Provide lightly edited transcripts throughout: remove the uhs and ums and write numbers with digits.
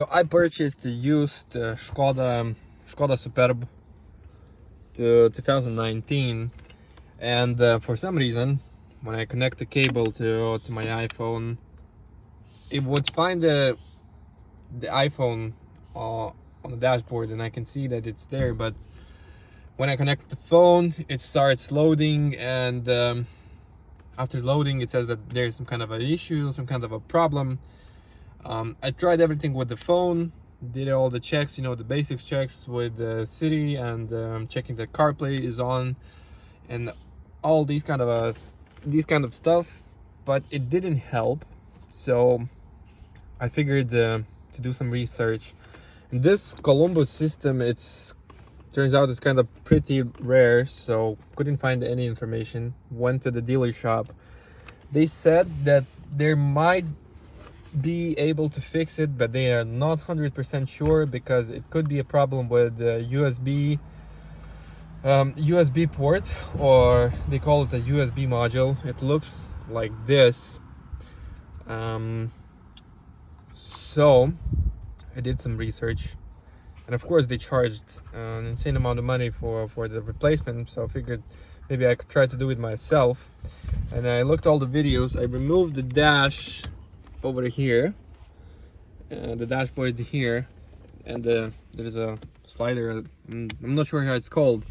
So I purchased a used Skoda Superb to 2019, and for some reason, when I connect the cable to my iPhone, it would find the iPhone on the dashboard, and I can see that it's there. But when I connect the phone, it starts loading, and after loading, it says that there's some kind of an issue, some kind of a problem. I tried everything with the phone, did all the checks, the basics checks with Siri, and checking that CarPlay is on, and all these kind of stuff, but it didn't help. So I figured to do some research. And this Columbus system, it's turns out it's kind of pretty rare, so couldn't find any information. Went to the dealer shop. They said that there might be able to fix it, but they are not 100% sure because it could be a problem with the USB port, or they call it a USB module. It looks like this. So I did some research, and of course they charged an insane amount of money for the replacement, so I figured maybe I could try to do it myself. And I looked all the videos. I removed the dash over here, the dashboard here, and there's a slider. I'm not sure how it's called,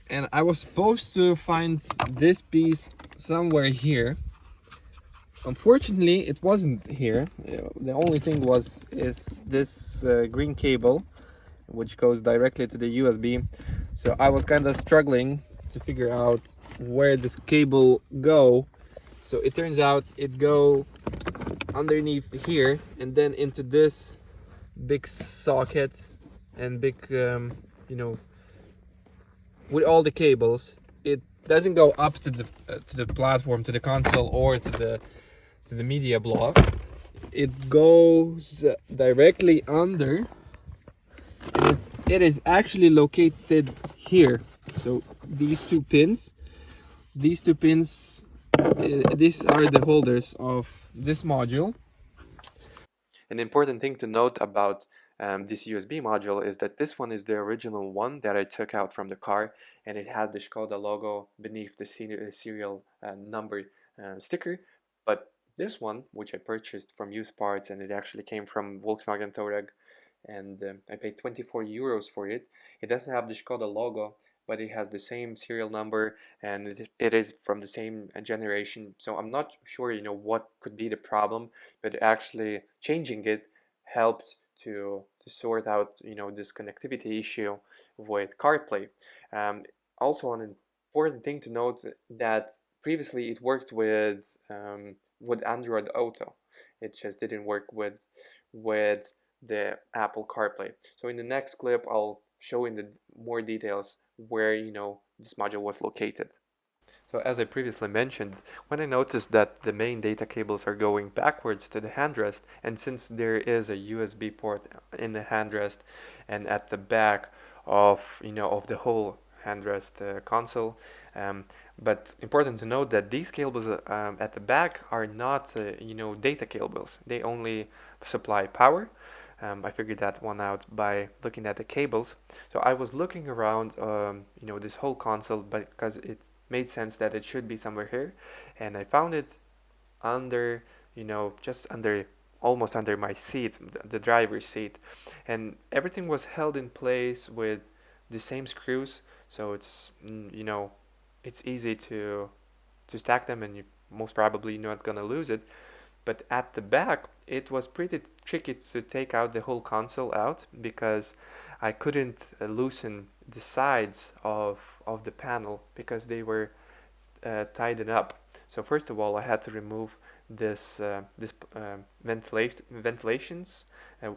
and I was supposed to find this piece somewhere here. Unfortunately, it wasn't here. The only thing is this green cable, which goes directly to the USB. So I was kind of struggling to figure out where this cable go. So it turns out it go underneath here and then into this big socket and big with all the cables. It doesn't go up to the platform, to the console, or to the media block. It goes directly under, and it is actually located here. So these two pins, these are the holders of this module. An important thing to note about this USB module is that this one is the original one that I took out from the car, and it has the Skoda logo beneath the serial number sticker. But this one, which I purchased from used parts, and it actually came from Volkswagen Touareg, and I paid 24 euros for it. It doesn't have the Skoda logo, but it has the same serial number, and it is from the same generation. So I'm not sure, what could be the problem, but actually changing it helped to sort out, this connectivity issue with CarPlay. Also, an important thing to note that previously it worked with Android Auto. It just didn't work with the Apple CarPlay. So in the next clip, I'll show in the more details where this module was located. So as I previously mentioned, when I noticed that the main data cables are going backwards to the handrest, and since there is a USB port in the handrest and at the back of the whole handrest console, but important to note that these cables at the back are not data cables. They only supply power. I figured that one out by looking at the cables. So I was looking around this whole console, but because it made sense that it should be somewhere here, and I found it under just under, almost under my seat, the driver's seat, and everything was held in place with the same screws. So it's it's easy to stack them, and you most probably not gonna lose it. But at the back, it was pretty tricky to take out the whole console out, because I couldn't loosen the sides of the panel because they were tightened up. So first of all, I had to remove this ventilations,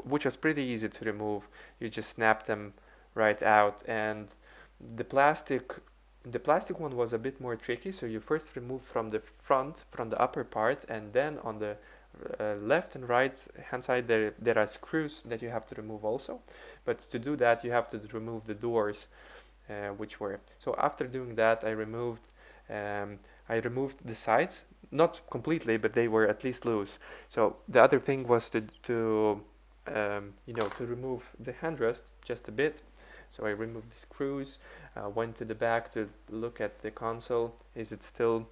which was pretty easy to remove. You just snap them right out, and the plastic one was a bit more tricky. So you first remove from the front, from the upper part, and then on the left and right hand side there are screws that you have to remove also. But to do that, you have to remove the doors, which were. So after doing that, I removed the sides, not completely, but they were at least loose. So the other thing was to you know, to remove the handrest just a bit. So I removed the screws, went to the back to look at the console. Is it still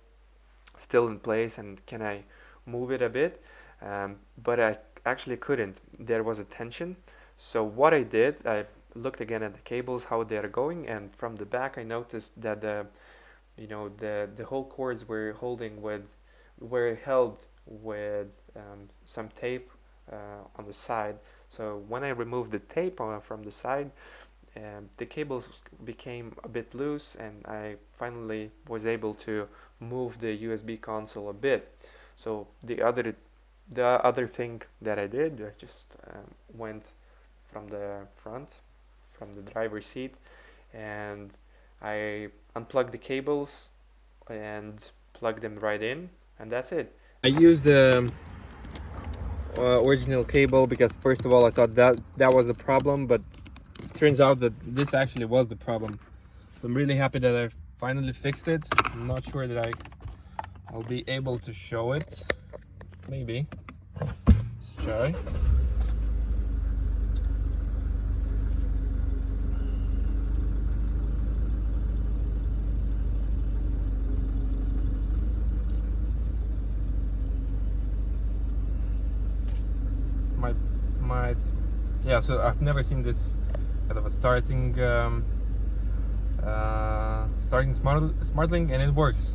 in place, and can I move it a bit? But I actually couldn't. There was a tension. So what I did, I looked again at the cables, how they're going, and from the back I noticed that the whole cords were held with some tape on the side. So when I removed the tape from the side, the cables became a bit loose, and I finally was able to move the USB console a bit. So the other thing that I did, I just went from the front, from the driver's seat, and I unplugged the cables and plugged them right in, and that's it. I used the original cable because first of all I thought that was the problem, but turns out that this actually was the problem. So I'm really happy that I finally fixed it. I'm not sure that I'll be able to show it. Maybe. Let's try. Yeah, so I've never seen this kind of a starting SmartLink, and it works.